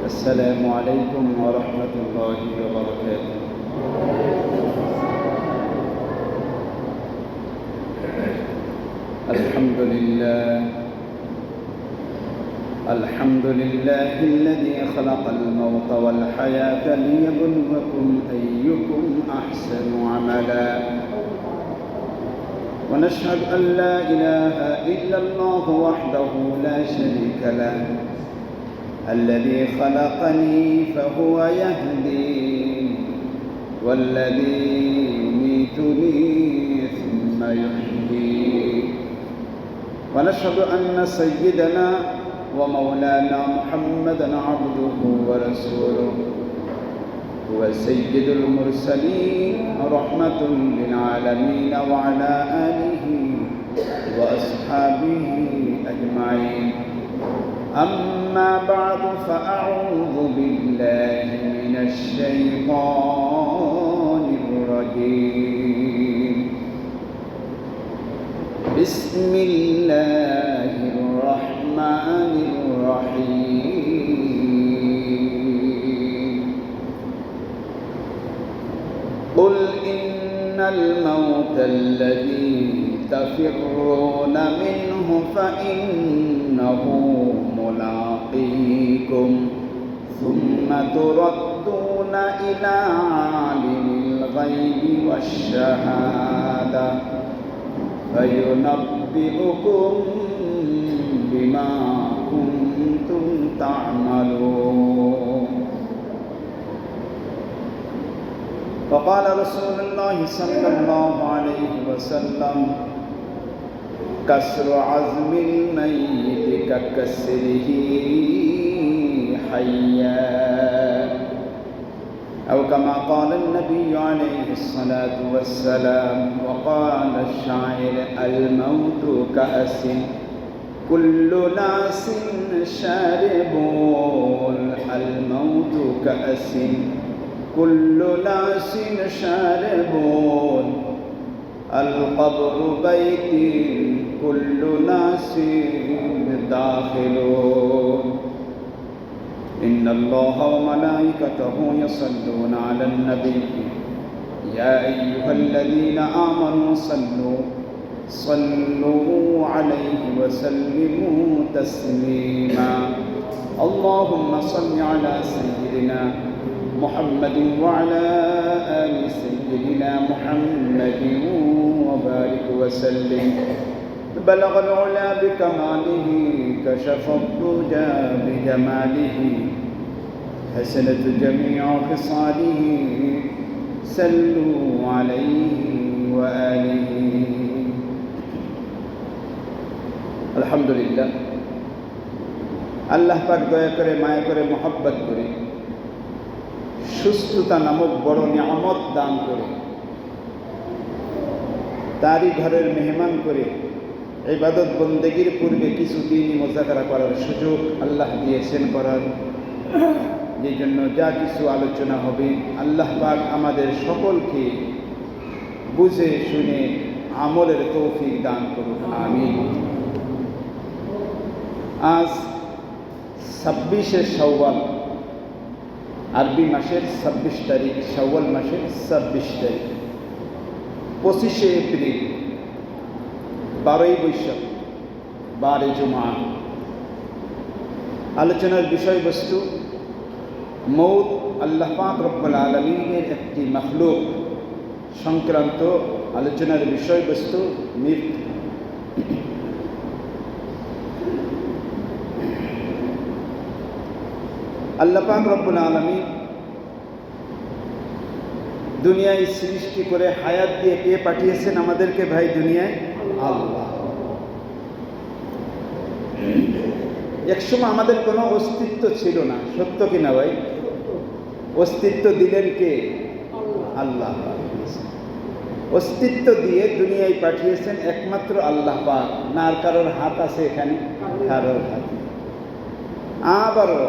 السلام عليكم ورحمة الله وبركاته. الحمد لله الذي خلق الموت والحياة ليبلوكم أيكم أحسن عملا، ونشهد أن لا إله إلا الله وحده لا شريك له، الذي خلقني فهو يهدين، والذي يميتني ثم يحيين. ونشهد أن سيدنا ومولانا محمدا عبده ورسوله، هو سيد المرسلين رحمة للعالمين، وعلى آله وأصحابه أجمعين. أما بعد، فأعوذ بالله من الشيطان الرجيم. بسم الله الرحمن الرحيم. قل إن الموت الذي تفرون منه فإنه ملاقيكم، ثم تردون إلى عالم الغيب والشهادة فينبئكم بما كنتم تعملون. وقال رسول الله صلى الله عليه وسلم: كسر عظم الميت ككسره حيا، أو كما قال النبي عليه الصلاة والسلام. وقال الشاعر: الموت كأس كل ناس شاربون، الموت كأس كل ناس شاربون، القبر بيت كل ناس داخلون. إن الله وملائكته يصلون على النبي، يا أيها الذين آمنوا صلوا عليه وسلموا تسليما. اللهم صل على سيدنا محمد وعلى آل سيدنا محمد وبارك وسلم. بلغ العلا بكماله، كشف الضجى بجماله، حسنت جميع خصاله، صلوا عليه وآله। আলহামদুলিল্লাহ, আল্লাহ পাক দয়া করে, মায়া করে, মহব্বত করে সুস্থতা নামক বড় নিয়ামত দান করে তারই ঘরের মেহমান করে ইবাদত বন্দেগীর পূর্বে কিছু দিনই মুযাকারা করার সুযোগ আল্লাহ দিয়েছেন করার, যে জন্য যা কিছু আলোচনা হবে আল্লাহ পাক আমাদের সকলকে বুঝে শুনে আমলের তৌফিক দান করুন, আমিন। আজ 26শে শাওয়াল, আরবি মাসের 26 তারিখ, শাওয়াল মাসের 26 তারিখ, 25শে এপ্রিল, 12ই বৈশাখ, 12 জুমা। আলোচনার বিষয়বস্তু মৌত আল্লাহ পাক রব্বুল আলামিনের একটি মাখলুক সংক্রান্ত আলোচনার বিষয়বস্তু মৃত্যু। আল্লাহ পাক রব্বুল আলামিন দুনিয়ায় সৃষ্টি করে হায়াত দিয়ে কে পাঠিয়েছেন আমাদেরকে ভাই দুনিয়ায়? আল্লাহ। একসময় আমাদের কোনো অস্তিত্ব ছিল না, সত্য কিনা ভাই? অস্তিত্ব দিলেন কে? আল্লাহ। অস্তিত্ব দিয়ে দুনিয়ায় পাঠিয়েছেন একমাত্র আল্লাহ পাক। না আর কারোর হাত আছে এখানে? কারোর হাত। আবারও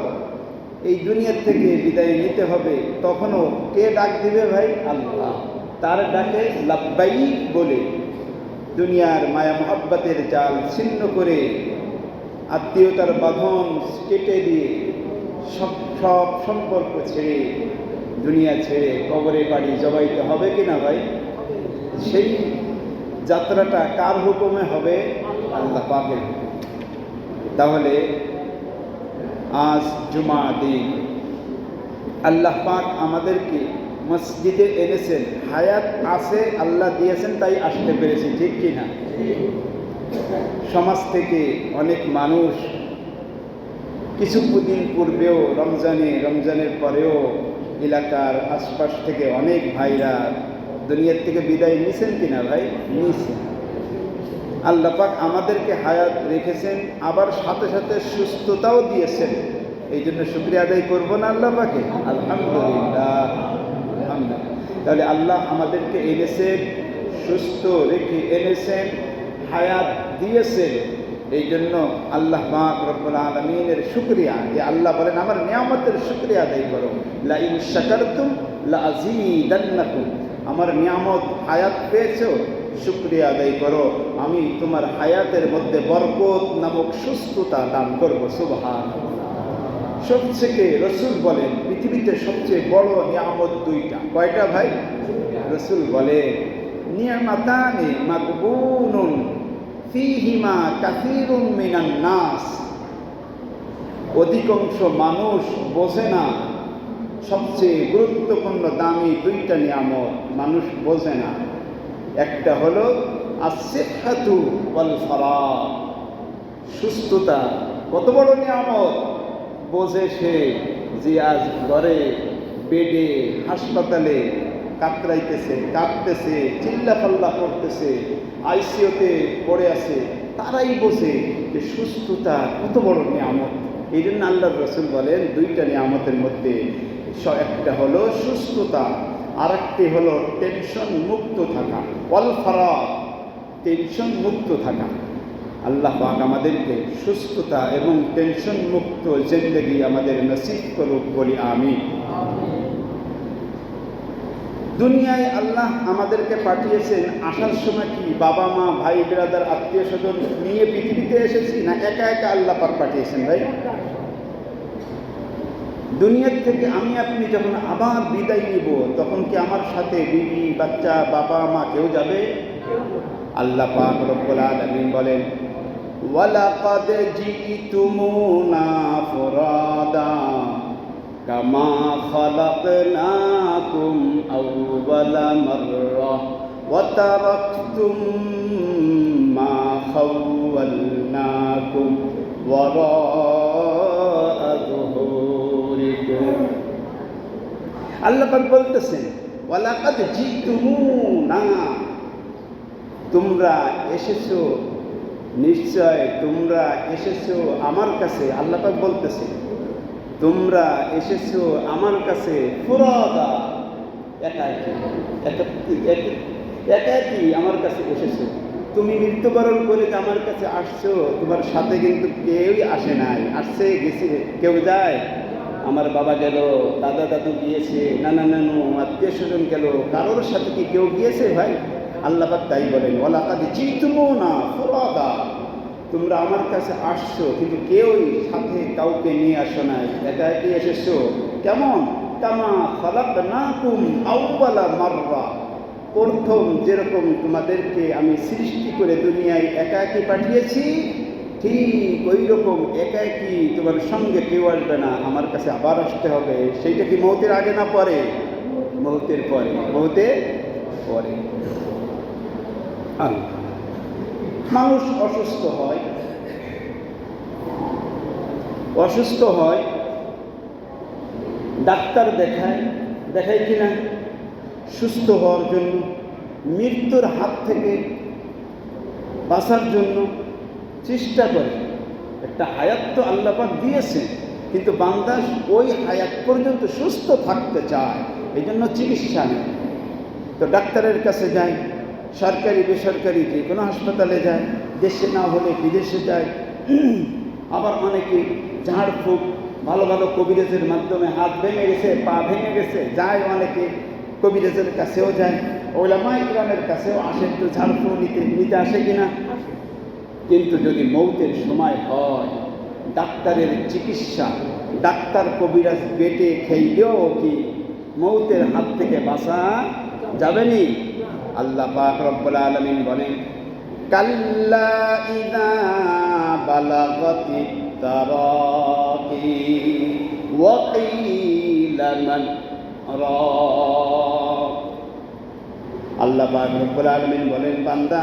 এই দুনিয়ার থেকে বিদায় নিতে হবে, তখনও কে ডাক দিবে ভাই? আল্লাহ। তার ডাকে লাব্বাইক বলে দুনিয়ার মায়া মহব্বতের জাল ছিন্ন করে, আত্মীয়তার বাঁধন কেটে দিয়ে সব সব সম্পর্ক ছেড়ে, দুনিয়া ছেড়ে কবরে পাড়ি জবাইতে হবে কি না ভাই? সেই যাত্রাটা কার হুকুমে হবে? আল্লাহ পাকের হুকুমে। তাহলে আজ জুমা দিন আল্লাহ পাক আমাদেরকে মসজিদে এনেছেন, হায়াত আছে, আল্লাহ দিয়েছেন, তাই আসতে পেরেছি, ঠিক কি না? সমাজ থেকে অনেক মানুষ কিছুদিন পূর্বেও রমজানের পরেও এলাকার আশপাশ থেকে অনেক ভাইরা দুনিয়ার থেকে বিদায় নিছেন কিনা ভাই? নিছেন। আল্লাহ পাক আমাদেরকে হায়াত রেখেছেন, আবার সাথে সাথে সুস্থতাও দিয়েছেন। এই জন্য শুকরিয়া আদায় করবো না আল্লাহ পাকে? আলহামদুলিল্লাহ, আলহামদুলিল্লাহ। তাহলে আল্লাহ আমাদেরকে এনেছেন, সুস্থ রেখে এনেছেন, হায়াত দিয়েছেন। এই জন্য আল্লাহ পাক রব্বুল আলামিনের শুকরিয়া, যে আল্লাহ বলেন আমার নিয়ামতের শুকরিয়া আদায় করো, লা ইন শাকারতুম লা আযীদান্নাকুম। আমার নিয়ামত হায়াত পেয়েছো, শুকরিয়া আদায় করো, আমি তোমার হায়াতের মধ্যে বরকত নামক সুস্থতা দান করবো। সুবহানাল্লাহ। সবথেকে রসুল বলেন পৃথিবীতে সবচেয়ে বড় নিয়ামত দুইটা। কয়টা ভাই? রসুল বলে নিয়ামাতানি মাগবুনুন ফীহিমা কাসীরুম মিনান নাস। অধিকাংশ মানুষ বোঝে না সবচেয়ে গুরুত্বপূর্ণ দামি দুইটা নিয়ামত, মানুষ বোঝে না। একটা হলো আসিহহাতু ওয়াল ফারাগ, সুস্থতা। কত বড় নিয়ামত! বোঝে সে যে আজ ঘরে, বেডে, হাসপাতালে কাতরাইতেছে, কাঁদতেছে, চিল্লাপাল্লা করতেছে, আইসিইউতে পড়ে আছে, তারাই বোঝে যে সুস্থতা কত বড় নিয়ামত। এই জন্য আল্লাহর রাসূল বলেন দুইটা নিয়ামতের মধ্যে একটা হলো সুস্থতা, আর একটি হলো টেনশন মুক্ত থাকা। ওয়াল ফারাগ, টেনশন মুক্ত থাকা। আল্লাহ পাক আমাদেরকে সুস্থতা এবং টেনশন মুক্ত জিন্দেগি আমাদের নসিব করুক, বলি আমিন। দুনিয়ায় আল্লাহ আমাদেরকে পাঠিয়েছেন, আসার সময় কি বাবা মা ভাই ব্রাদার আত্মীয় স্বজন নিয়ে পৃথিবীতে এসেছি, না একা একা আল্লাহ পাক পাঠিয়েছেন ভাই? দুনিয়ার থেকে আমি আপনি যখন আবার বিদায় নিব, তখন কি আমার সাথে বিবি বাচ্চা বাবা মা কেউ যাবে? আল্লাহ পাক রব্বুল আলামিন বলেন ওয়ালাকাদ জিইতুমুনা ফুরাদা কামা খালাকনাকুম আউওয়ালা মাররা ওয়া তারাকতুম মা খাওয়ালনাকুম ওয়ারাআ যুহুরিকুম। আল্লাহ পাক বলতেছেন ওয়ালাকাদ জিইতুমুনা, তোমরা এসেছো, নিশ্চয় তোমরা এসেছো আমার কাছে। আল্লাহ পাক বলতেছে তোমরা এসেছো আমার কাছে ফুরাদা, একাকি আমার কাছে এসেছো। তুমি মৃত্যুবরণ করে আমার কাছে আসছো, তোমার সাথে কিন্তু কেউই আসে নাই। আসছে গেছে, কেউ যায়? আমার বাবা গেল, দাদা দাদু গিয়েছে, নানা নানু আত্মীয় স্বজন গেল, কারোর সাথে কি কেউ গিয়েছে ভাই? আল্লাহ পাক তাই বলেন ওয়ালাকাদ জিইতুমুনা ফুরাদা, তোমরা আমার কাছে আসছো কিন্তু কেউই সাথে কাউকে নিয়ে আসো নাই, একাকি এসেছো। কেমন? কামা খালাকনাকুম আউওয়ালা মাররা, প্রথম যেরকম তোমাদেরকে আমি সৃষ্টি করে দুনিয়ায় একাকি পাঠিয়েছি, ঠিক ওই রকম একাকি তোমার সঙ্গে কেউ আসবে না, আমার কাছে আবার আসতে হবে। সেইটা কি মৌতের আগে না পরে? মৌতের পরে, মৌতের পরে। মানুষ অসুস্থ হয়, ডাক্তার দেখায় কিনা সুস্থ হওয়ার জন্য, মৃত্যুর হাত থেকে বাঁচার জন্য চেষ্টা করে। একটা হায়াত তো আল্লাহ পাক দিয়েছেন, কিন্তু বান্দা ওই হায়াত পর্যন্ত সুস্থ থাকতে চায়, এই জন্য চিকিৎসা নেয়। তো ডাক্তারের কাছে যায়, সরকারি বেসরকারি যে কোনো হাসপাতালে যায়, দেশে না হলে বিদেশে যায়। আবার অনেকে ঝাড়ফুঁক, ভালো ভালো কবিরাজের মাধ্যমে হাত ভেঙে গেছে, পা ভেঙে গেছে, যায় অনেকে কবিরাজের কাছেও যায়, ওলামায়ে কেরামের কাছেও আসে, একটু ঝাড়ফুঁক নিতে আসে কিনা। কিন্তু যদি মৌতের সময় হয়, ডাক্তারের চিকিৎসা, ডাক্তার কবিরাজ বেটে খেইলেও কি মৌতের হাত থেকে বাঁচা যাবে নি? আল্লাহ পাক রব্বুল আলামিন বলেন, কাল্লা ইযা বালাগাতিত তারাকি ওয়া কিলা মান রাক। আল্লাহ পাক রব্বুল আলামিন বলেন, বান্দা,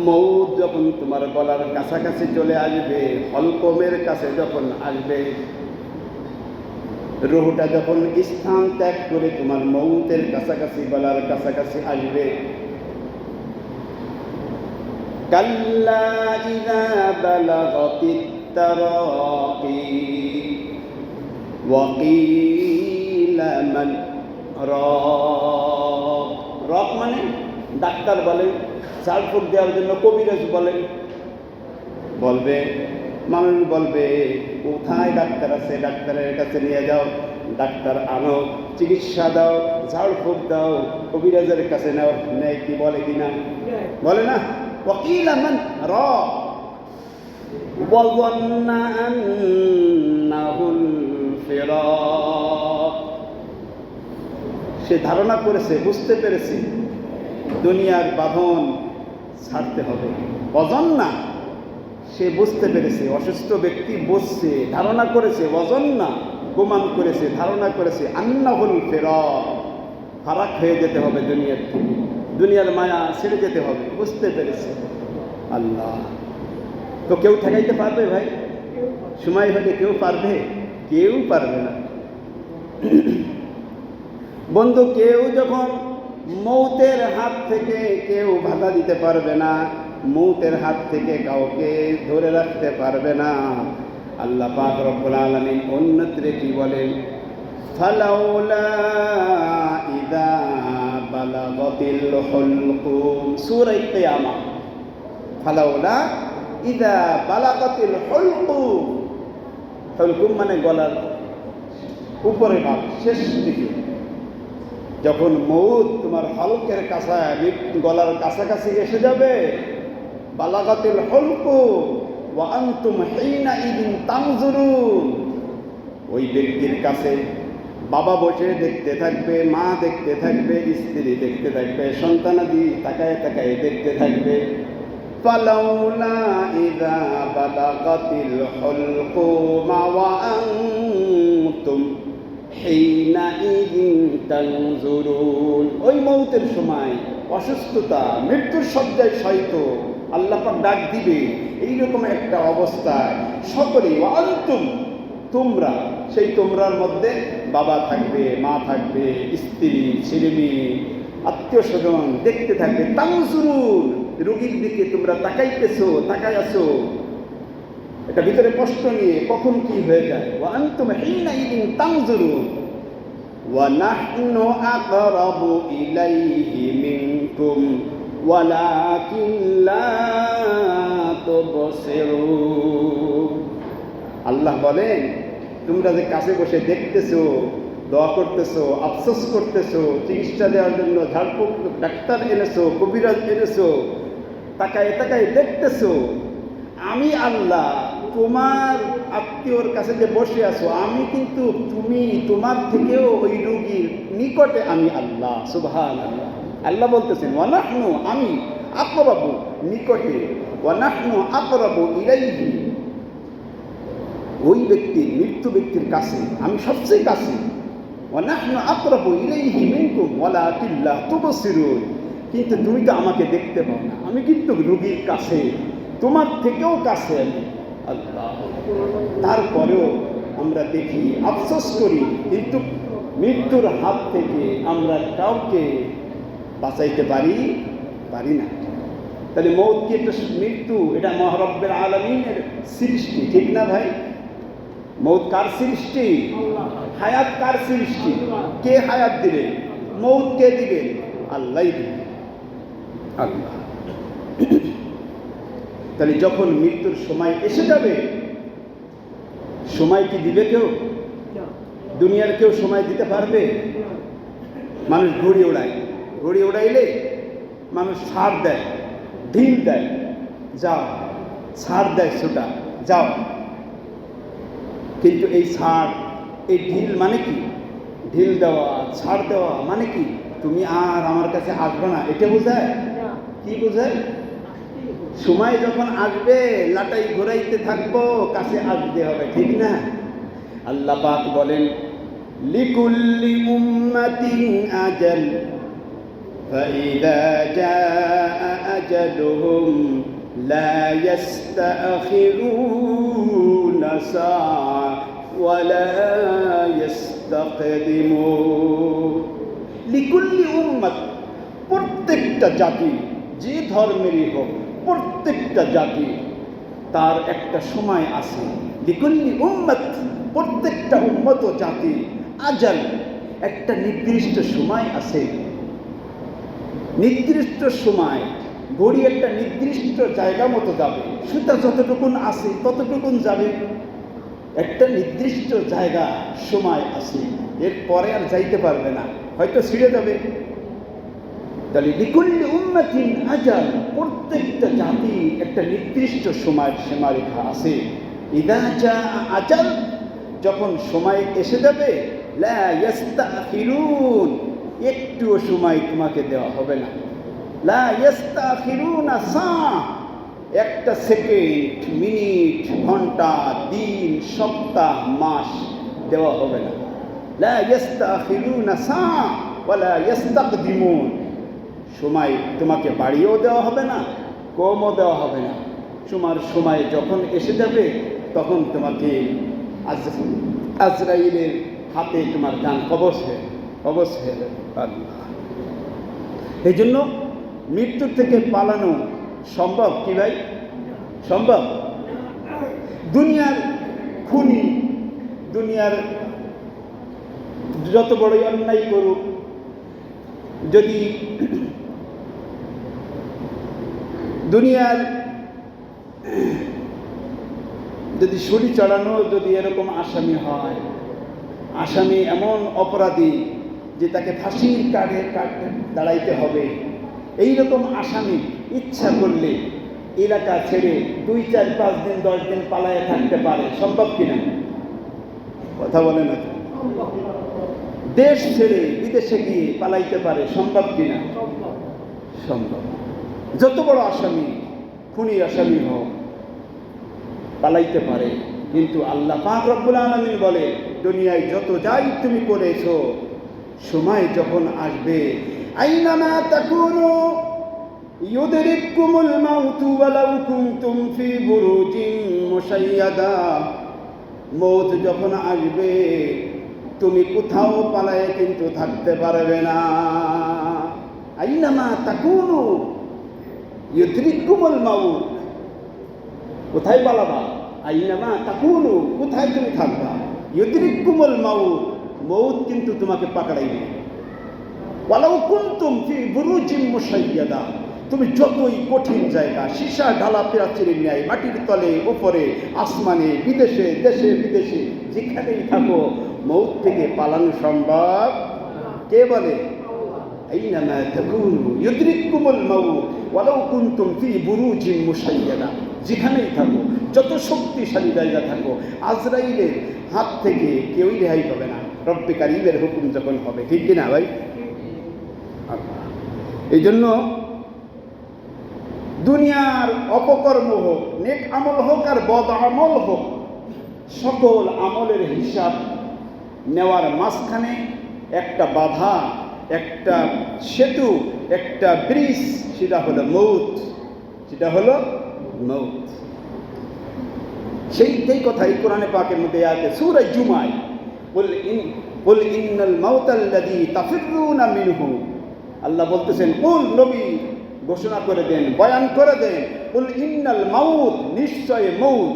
মৌত যখন তোমার গলার কাছাকাছি চলে আসবে, হলকমের কাছে যখন আসবে, রুহটা যখন স্থান ত্যাগ করে তোমার মৌতের কাছাকাছি, গলার কাছাকাছি আসবে, কাল্লা ইযা বালাগাতিত তারাকি ওয়া কিলা মান রাক। রাক মানে ডাক্তার বলেন, ঝাড়ফুঁক দেওয়ার জন্য কবিরাজ বলেন, বলবে, মানুষ বলবে কোথায় ডাক্তার আছে, ডাক্তারের কাছে নিয়ে যাও, ডাক্তার আনো, চিকিৎসা দাও, ঝাড়ফুঁক দাও, কবিরাজের কাছে নাও। নেই কি বলে কিনা? বলে না? ওয়াকিলা মান রাক ওয়া যান্না আন্নাহুল ফিরাক। সে ধারণা করেছে, বুঝতে পেরেছে দুনিয়ার বাঁধন ছাড়তে হবে। অজান্না, সে বুঝতে পেরেছে, অসুস্থ ব্যক্তি বুঝছে, ধারণা করেছে, অজান্না গোমান করেছে, ধারণা করেছে আন্নাহুল ফিরাক, ফারাক হয়ে যেতে হবে দুনিয়ার থেকে, দুনিয়ার মায়া ছেড়ে যেতে হবে, বুঝতে পেরেছে। আল্লাহ তো কেউ ঠেকাইতে পারবে ভাই? সময় হলে কেউ পারবে? কেউ পারবে না বন্ধু। কেউ যখন মৌতের হাত থেকে কেউ বাধা দিতে পারবে না, মৌতের হাত থেকে কাউকে ধরে রাখতে পারবে না। আল্লাহ পাক রব্বুল আলামিন অন্যত্রে কি বলেন? ফালাউলা ইযা বালাগাতিল হুলকুম, সূরা কিয়ামা। ফালাউলা ইযা বালাগাতিল হুলকুম, হুলকুম মানে গলার উপরে ভাগ, শেষ দিকে যখন মৌত তোমার হলকের কাছে, গলার কাছাকাছি এসে যাবে, বালাগাতিল হুলকুম ওয়া আনতুম হিনা ইদিন তানজুরুন, ওই ব্যক্তির কাছে বাবা বসে দেখতে থাকবে, মা দেখতে থাকবে, স্ত্রী দেখতে থাকবে, সন্তানাদি তাকায় তাকায় দেখতে থাকবে। ফালাউলা ইযা বালাগাতিল হুলকুম ওয়া আনতুম হিনা ইদিন তানজুরুন, ওই মৌতের সময় অসুস্থতা, মৃত্যুর শয্যায় শয়িত, আল্লাহ পাক ডাক দিবে এইরকম একটা অবস্থায় সকলেই, ওয়া আনতুম, তোমরা, সেই তোমরার মধ্যে বাবা থাকবে, মা থাকবে, স্ত্রী, ছেলে মেয়ে, আত্মীয় স্বজন দেখতে থাকবে। তানজুরুন, রোগীর দিকে তোমরা তাকাইতেছো, তাকাই আছো, এটা ভিতরে কষ্ট নিয়ে কখন কি হয়ে যায়। ওয়া আনতুম হিনা ইদিন তানজুরুন ওয়া নাহনু আকরাবু ইলাইহি মিনকুম ওয়ালাকিন লা তুবসিরুন। আল্লাহ বলেন, তোমরা যে কাছে বসে দেখতেছো, দোয়া করতেছো, আফসোস করতেছো, চিকিৎসা দেওয়ার জন্য ঝাড়ফুঁক ডাক্তার এনেছো, কবিরাজ এনেছো, তাকায় তাকায় দেখতেছো, আমি আল্লাহ তোমার আত্মীয়র কাছে যে বসে আছো, আমি কিন্তু তুমি তোমার থেকেও ওই রোগীর নিকটে আমি আল্লাহ। সুবহানাল্লাহ। আল্লাহ বলতেছেন, ওয়া নাহনু, আমি, আকরাবু, নিকটে, ওয়া নাহনু আকরাবু ইলাইহি, ওই ব্যক্তির, মৃত্যু ব্যক্তির কাছে আমি সবচেয়ে কাছে। ওয়া নাহনু আকরাবু ইলাইহি মিনকুম ওয়ালাকিন লা তুবসিরুন, কিন্তু তুমি তো আমাকে দেখতে পাও না, আমি কিন্তু রোগীর কাছে, তোমার থেকেও কাছে আমি আল্লাহ। তারপরেও আমরা দেখি, আফসোস করি, কিন্তু মৃত্যুর হাত থেকে আমরা কাউকে বাঁচাইতে পারি না। তাহলে মৌত কি একটা মৃত্যু? এটা রব্বুল আলামিনের সৃষ্টি, ঠিক না ভাই? মৌত কার সৃষ্টি? হায়াত কার সৃষ্টি? কে হায়াত দিবে? মৌত কে দিবে? আল্লাহই দিবে, আল্লাহ। তাহলে যখন মৃত্যুর সময় এসে যাবে, সময় কি দিবে কেউ? দুনিয়ার কেউ সময় দিতে পারবে? মানুষ ঘড়ি ওড়ায়, ঘড়ি ওড়াইলে মানুষ ছাড় দেয়, ঢিল দেয়, যাও, ছাড় দেয়, ছোটা, যাও, কিন্তু এই ছাড়, এই ঢিল মানে কি? ঢিল দেওয়া, ছাড় দেওয়া মানে কি? তুমি আর আমার কাছে আসবে না, এটা বোঝায়? কি বোঝায়? সময় যখন আসবে লাটাই ঘুরাইতে থাকবো, কাছে আসতে হবে, ঠিক না? আল্লাহ পাক বলেন লিকুল্লি উম্মাতিন আজাল ফাইদা জাআ আজালুহুম লা ইস্তাখিরুনা সাআ ওয়া লা ইস্তাকদিমুন। লিকুল্লি উম্মাত, প্রত্যেকটা জাতি, যে ধর্মেরই হোক, প্রত্যেকটা জাতি তার একটা সময় আছে। লিকুল্লি উম্মাত, প্রত্যেকটা উম্মত জাতি, আজাল, একটা নির্দিষ্ট সময় আছে। নির্দিষ্ট সময়, ঘড়ি একটা নির্দিষ্ট জায়গা মতো যাবে, সুতা যতটুকুন আছে ততটুকুন যাবে, একটা নির্দিষ্ট জায়গা সময় আছে, এরপরে আর যাইতে পারবে না, হয়তো ছিঁড়ে যাবে। তাহলে লিকুল্লি উম্মাতিন আজাল, প্রত্যেকটা জাতি একটা নির্দিষ্ট সময় সীমারেখা আছে। ইদা জাআ আজাল, যখন সময় এসে যাবে, লা ইস্তাখিরুন, একটুও সময় তোমাকে দেওয়া হবে না। লা ইস্তাখিরুনা সাআ, একটা সেকেন্ড, মিনিট, ঘন্টা, দিন, সপ্তাহ, মাস দেওয়া হবে না। লা ইস্তাখিরুনা সাআ ওয়া লা ইস্তাকদিমুন, সময় তোমাকে বাড়িয়েও দেওয়া হবে না, কমও দেওয়া হবে না। তোমার সময় যখন এসে যাবে তখন তোমাকে আজরাইলের হাতে তোমার জান কবজ হয়ে যাবে। এই জন্য মৃত্যুর থেকে পালানো সম্ভব কি ভাই? সম্ভব? দুনিয়ার খুনি, দুনিয়ার যত বড়ই অন্যায় করুক, যদি দুনিয়ার যদি ছুরি চড়ানো যদি এরকম আসামি হয়, আসামি এমন অপরাধী যে তাকে ফাঁসির কাঠে দাঁড়াইতে হবে, এইরকম আসামি ইচ্ছা করলে এলাকা ছেড়ে 2, 4, 5 দিন 10 দিন পালায়ে থাকতে পারে, সম্ভব কিনা? কথা বলে না। দেশ ছেড়ে বিদেশে গিয়ে পালাইতে পারে, সম্ভব কিনা? সম্ভব। যত বড় আসামি, খুনির আসামি হোক, পালাইতে পারে। কিন্তু আল্লাহ পাক রব্বুল আলামিন বলে, দুনিয়ায় যত যাই তুমি করেছো, সময় যখন আসবে, আইনামা তাকুনু ইউদরিকুমুল মাউতু ওয়ালাউ কুনতুম ফি বুরুজিন মুশাইয়াদা, মওত যখন আসবে তুমি কোথাও পালায়ে কিন্তু থাকতে পারবে না। আইনামা তাকুনু ইউদরিকুমুল মাউত, কোথায় পালাবা? আইনামা তাকুনু, কোথায় তুমি থাকবা? ইউদরিকুমুল মাউত, মউত কিন্তু তোমাকে পাকড়াইবে। ওয়ালাউ কুনতুম ফি বুরুজিন মুশাইয়াদা, তুমি যতই কঠিন জায়গা, সীসা ঢালা প্রাচীরের ন্যায় মাটির তলে, উপরে, আসমানে, বিদেশে, দেশে বিদেশে যেখানেই থাকো, মউত থেকে পালানো সম্ভব। কে বলে? আইনামা তাকুনু ইউদরিকুমুল মাউত ওয়ালাউ কুনতুম ফি বুরুজিন মুশাইয়াদা, যেখানেই থাকো, যত শক্তিশালী জায়গা থাকো, আজরাইলের হাত থেকে কেউই রেহাই পাবে না রব্বে কারীমের হুকুম যখন হবে, ঠিক কিনা ভাই? এই জন্য দুনিয়ার অপকর্ম হোক, নেক আমল হোক আর বদ আমল হোক, সকল আমলের হিসাব নেওয়ার মাঝখানে একটা বাধা, একটা সেতু, একটা ব্রিজ, সেটা হলো মউত। সেটা হলো মউত। সেই কথাই কোরআনে পাকের মধ্যে আছে সূরা জুমায়, কুল ইন্নাল মাউতাল্লাযী তাফিরুনা মিনহু, আল্লাহ বলতেছেন, কুল নবী ঘোষণা করে দেন, বয়ান করে দেন, কুল ইন্নাল মাউত, নিশ্চয় মউত,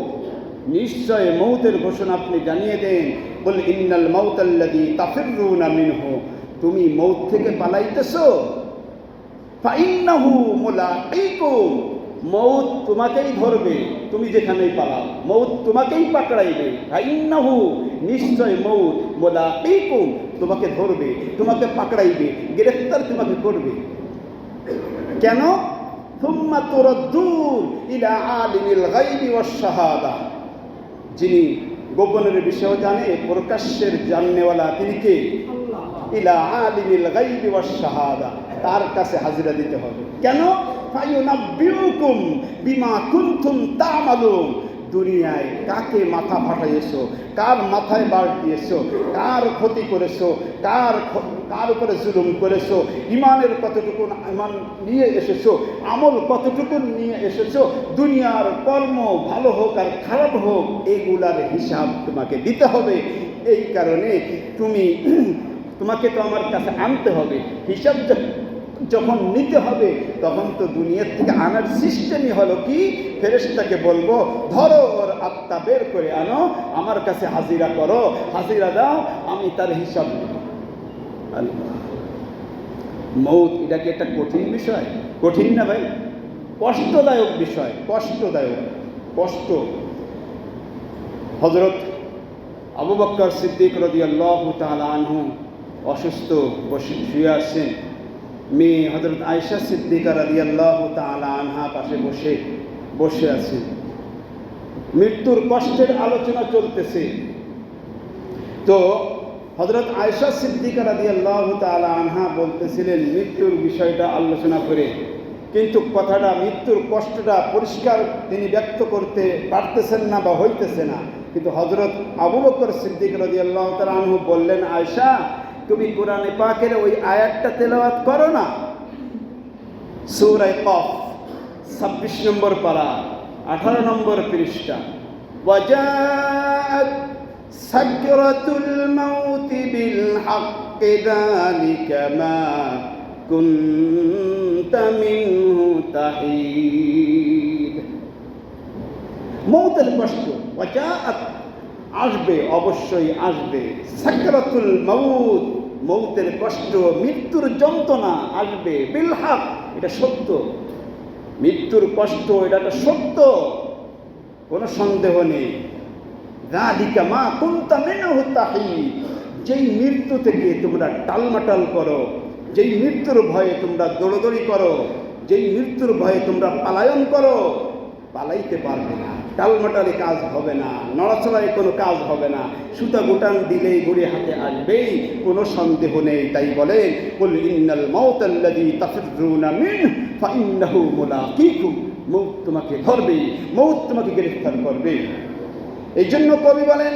নিশ্চয় মউতের ঘোষণা আপনি জানিয়ে দেন। কুল ইন্নাল মাউতাল্লাযী তাফিরুনা মিনহু, তুমি মউত থেকে পালাইতেছো, ফাইন্নাহু মুলাকীকুম, মউত তোমাকেই ধরবে, তুমি যেখানেই পালাও, মউত তোমাকেই পাকড়াইবে। ফাইন্নাহু, নিশ্চয় মউত, মুলাকীকুম, তোমাকে ধরবে, তোমাকে পাকড়াইবে, গ্রেফতার তোমাকে করবে। কেন? সুম্মা তুরাদ্দুন ইলা আলিমিল গায়বি ওয়াশ শাহাদা, যিনি গোপনের বিষয় জানে, প্রকাশ্যের জাননেওয়ালা তিনি কে? ইলা আলিমিল গায়বি ওয়াশ শাহাদা, তার কাছে হাজিরা দিতে হবে। কেন? ফায়ুনাব্বিউকুম বিমা কুনতুম তা'মালুন। দুনিয়ায় কাকে মাথা ফাটাইছো, কার মাথায় বাড় দিয়েছো, কার ক্ষতি করেছো, কার উপরে জুলুম করেছো, ইমানের কতটুকু ইমান নিয়ে এসেছো, আমল কতটুকু নিয়ে এসেছো, দুনিয়ার কর্ম ভালো হোক আর খারাপ হোক, এগুলার হিসাব তোমাকে দিতে হবে। এই কারণে তোমাকে তো আমার কাছে আনতে হবে। হিসাব যখন নিতে হবে তখন তো দুনিয়ার থেকে আনার সিস্টেমই হলো কি, ফেরেশতাকে বলবো ধরো ওর আত্মা বের করে আনো, আমার কাছে হাজিরা করো, হাজিরা দাও, আমি তার হিসাব নেব। মৌত এটা কি একটা কঠিন বিষয়? কঠিন না ভাই, কষ্টদায়ক বিষয়, কষ্ট। হযরত আবু বকর সিদ্দিক রাদিয়াল্লাহু তাআলা আনহু অসুস্থ, শুয়ে আসছেন। মেয়ে হযরত আয়েশা সিদ্দিকা রাদিয়াল্লাহু তাআলা আনহা পাশে বসে আছেন। মৃত্যুর কষ্টের আলোচনা চলতেছে। তো হযরত আয়েশা সিদ্দিকা রাদিয়াল্লাহু তাআলা আনহা বলতেছিলেন মৃত্যুর বিষয়টা আলোচনা করে, কিন্তু কথাটা, মৃত্যুর কষ্টটা পরিষ্কার তিনি ব্যক্ত করতে পারতেছেন না বা হইতেছে না। কিন্তু হযরত আবু বকর সিদ্দিক রাদিয়াল্লাহু তাআলা আনহু বললেন, আয়েশা তুমি কোরআনে পাকের ওই আয়াতটা তেলাওয়াত করো না, সূরা কফ 26 নম্বর পারা 18 নম্বর পৃষ্ঠা। ওয়াজাআত সাকরাতুল মাউতি বিল হাক্কি যালিকা মা কুনতা মিনহু তাহিদ। মৌতের কষ্ট, ওয়াজাআত আসবে, অবশ্যই আসবে। সাকরাতুল মাউত, মৌতের কষ্ট, মৃত্যুর যন্ত্রণা আসবে। বিল হক, এটা সত্য। মৃত্যুর কষ্ট এটা সত্য, কোনো সন্দেহ নেই। যালিকা মা কুনতা মিনহু তাহিদ, যেই মৃত্যু থেকে তোমরা টালমাটাল করো, যেই মৃত্যুর ভয়ে তোমরা দৌড়দৌড়ি করো, যেই মৃত্যুর ভয়ে তোমরা পালায়ন করো, পালাইতে পারবে না, টালমাটালে কাজ হবে না, নড়াচড়ায় কোনো কাজ হবে না, সুতা গুটান দিলেই ঘুরে হাতে আসবেই, কোনো সন্দেহ নেই। তাই বলেন, কুল ইন্নাল মাউতাল্লাযী তাফিররুনা মিনহু ফাইন্নাহু মুলাকীকুম, মৌত তোমাকে ধরবে, মৌত তোমাকে গ্রেফতার করবে। এই জন্য কবি বলেন,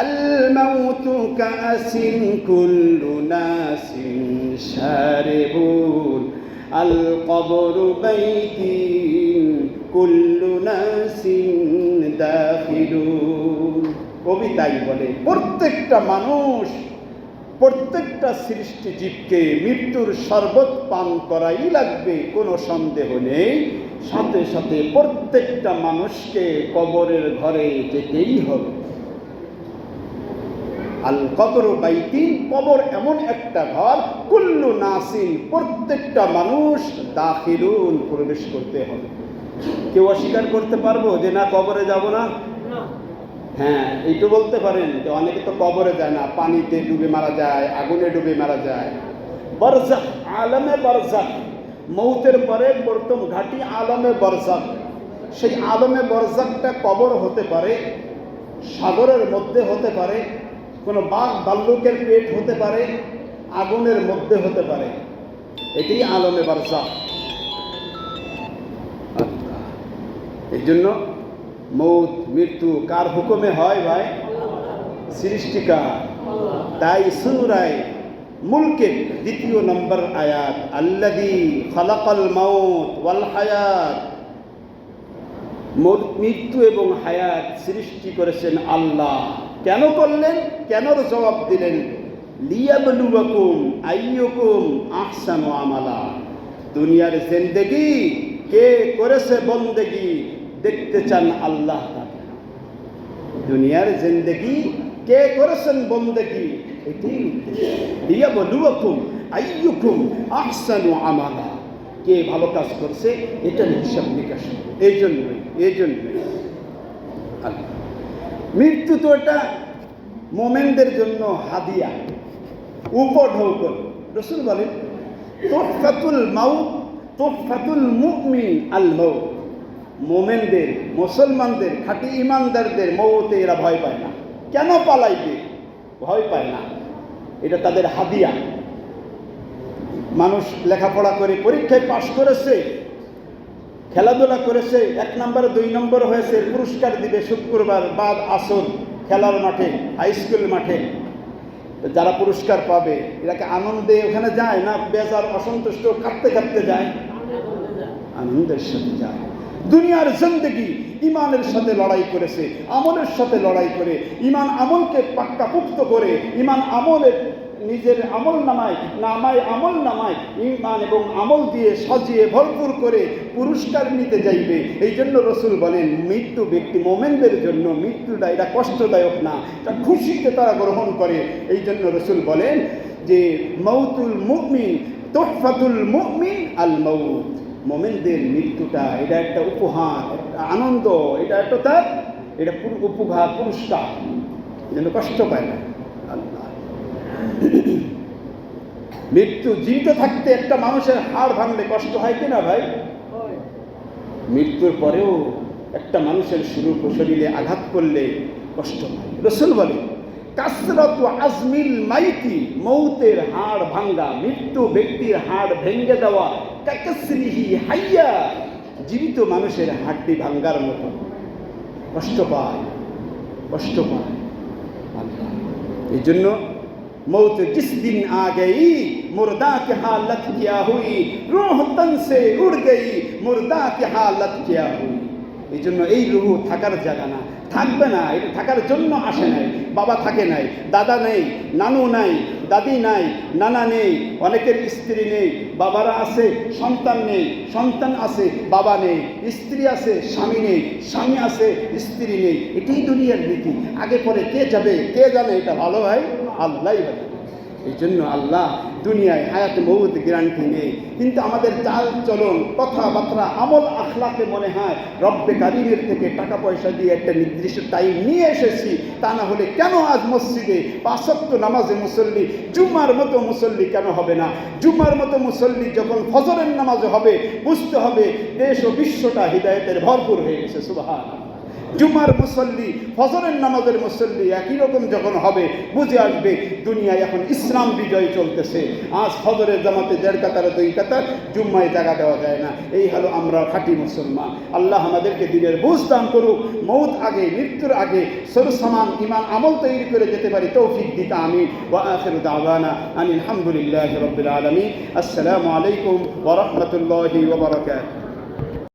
আল মাউতু কাসিন কুল্লু নাসিন শারিবুন, আল কবরু বাইতিন কুল্লু নাসিন দাখিলুন। কবি তাই বলে, প্রত্যেকটা মানুষ, প্রত্যেকটা সৃষ্টি জীবকে মৃত্যুর শরবত পান করাই লাগবে, কোনো সন্দেহ নেই। সাথে সাথে প্রত্যেকটা মানুষকে কবরের ঘরে যেতেই হবে। আল কবরু বাইতিন, কবর এমন একটা ঘর, কুল্লু নাসিন, প্রত্যেকটা মানুষ দাখিলুন, প্রবেশ করতে হবে। কেউ অস্বীকার করতে পারবো যে না কবরে যাব না? হ্যাঁ, এইটু বলতে পারেন যে অনেকে তো কবরে যায় না, পানিতে ডুবে মারা যায়, আগুনে ডুবে মারা যায়। বারজাখ, আলমে বারজাখ, মৌতের পরে প্রথম ঘাটি আলমে বারজাখ। সেই আলমে বারজাখটা কবর হতে পারে, সাগরের মধ্যে হতে পারে, কোনো বাঘ ভাল্লুকের পেট হতে পারে, আগুনের মধ্যে হতে পারে, এটি আলমে বারজাখ। এই জন্য মৌত মৃত্যু কার হুকুমে হয় ভাই? সৃষ্টিকার। তাই সূরা মুলকের 2 নম্বর আয়াত, আল্লাযী খালাকাল মাউত ওয়াল হায়াত, মৃত্যু এবং হায়াত সৃষ্টি করেছেন আল্লাহ। কেন করলেন? কেনর জবাব দিলেন, লিয়াবলুয়াকুম আইয়ুকুম আহসানু আমালা। দুনিয়ার জিন্দেগি কে করেছে বন্দেগি দেখতে চান আল্লাহ। দুনিয়ার জিন্দেগি কে করেছেন বন্দেগি, এটি লিয়াবলুয়াকুম আইয়ুকুম আহসানু আমালা, কে ভালো কাজ করছে এটার হিসাব নিকাশ। এই জন্যই মৃত্যু তো এটা মোমেনদের জন্য হাদিয়া, উপঢৌকন। রাসূল বলেন, তুহফাতুল মাউত তুহফাতুল মুমিন আল মাউত, মোমেনদের, মুসলমানদের, খাঁটি ইমানদারদের মৌতে এরা ভয় পায় না। কেন পালাইবে? ভয় পায় না, এটা তাদের হাদিয়া। মানুষ লেখাপড়া করে পরীক্ষায় পাশ করেছে, খেলাধুলা করেছে, 1 নম্বর 2 নম্বর হয়েছে, পুরস্কার দিবে শুক্রবার বাদ আসর খেলার মাঠে, হাই স্কুল মাঠে। যারা পুরস্কার পাবে এরাকে আনন্দে ওখানে যায় না বেজার অসন্তুষ্ট কাঁদতে কাঁদতে যায়? আনন্দের সাথে যায়। দুনিয়ার জিন্দেগি ইমানের সাথে লড়াই করেছে, আমলের সাথে লড়াই করে, ইমান আমলকে পাক্কাপুক্ত করে, ইমান আমলের নিজের আমল নামায় আমল নামায় ইমান এবং আমল দিয়ে সাজিয়ে ভরপুর করে পুরস্কার নিতে যাইবে। এই জন্য রসুল বলেন, মৃত্যু ব্যক্তি মোমেনদের জন্য মৃত্যুটা এটা কষ্টদায়ক না, এটা খুশিতে তারা গ্রহণ করে। এই জন্য রসুল বলেন যে মৌতুল মুমিন তোহফাতুল মুমিন আল মৌত। মোমেনদের মৃত্যুটা এটা একটা উপহার, একটা আনন্দ, এটা একটা তার এটা উপহার, পুরস্কার, যেন কষ্ট পায় না আল্লাহ। মৃত্যু জীবিত থাকতে একটা মানুষের হাড় ভাঙলে কষ্ট হয় কিনা ভাই? মৃত্যুর পরেও একটা মানুষের শরীরে আঘাত করলে কষ্ট হয়। রসুল বলে কাসরাতু আজমিল মাইতি, মৌতের হাড় ভাঙ্গা, মৃত্যু ব্যক্তির হাড় ভেঙে দেওয়া, কাকাসরিহি হাইয়া, জীবিত মানুষের হাড়টি ভাঙ্গার মতো কষ্ট পায়, কষ্ট পায় আল্লাহ। এই জন্য मौत जिस दिन आ गई मुर्दा की हालत क्या हुई, रूह तन से उड़ गई मुर्दा की हालत क्या हुई। এই জন্য এই রুহ থাকার জায়গা না, থাকবে না, এটা থাকার জন্য আসে নাই। বাবা থাকে নাই, দাদা নেই, নানু নাই, দাদি নাই, নানা নেই, অনেকের স্ত্রী নেই, বাবারা আছে, সন্তান নেই, সন্তান আছে, বাবা নেই, স্ত্রী আছে, স্বামী নেই, স্বামী আছে, স্ত্রী নেই। এটাই দুনিয়ার রীতি। আগে পরে কে যাবে কে জানে, এটা ভালো ভাই আল্লাহই বলে। এই জন্য আল্লাহ দুনিয়ায় হায়াত মৌত গ্যারান্টি নেই, কিন্তু আমাদের চাল চলন, কথাবার্তা, আমল আখলাকে মনে হয় রব্বে কারিমের থেকে টাকা পয়সা দিয়ে একটা নির্দিষ্ট টাইম নিয়ে এসেছি। তা না হলে কেন আজ মসজিদে 5 ওয়াক্ত নামাজে মুসল্লি, জুম্মার মতো মুসল্লি কেন হবে না? জুম্মার মতো মুসল্লি যখন ফজরের নামাজে হবে, বুঝতে হবে দেশ ও বিশ্বটা হিদায়েতের ভরপুর হয়ে গেছে। সুবহানাল্লাহ। জুমার মুসল্লি, ফজরের নামাজের মুসল্লি একই রকম যখন হবে, বুঝে আসবে দুনিয়ায় এখন ইসলাম বিজয় চলতেছে। আজ ফজরের জামাতে 1.5 কাতার 2 কাতার, জুম্মায় জায়গা দেওয়া যায় না। এই হলো আমরা খাঁটি মুসলমান। আল্লাহ আমাদেরকে দিনের বুঝ দান করুক, মৌত আগে, মৃত্যুর আগে সরসামান ইমান আমল তৈরি করে যেতে পারি তৌফিক দিতে আমিন। ওয়া আখিরু দাওয়ানা আনিল হামদুলিল্লাহি রাব্বিল আলামিন। আসসালামু আলাইকুম ওয়া রাহমাতুল্লাহি ওয়া বারাকাতুহু।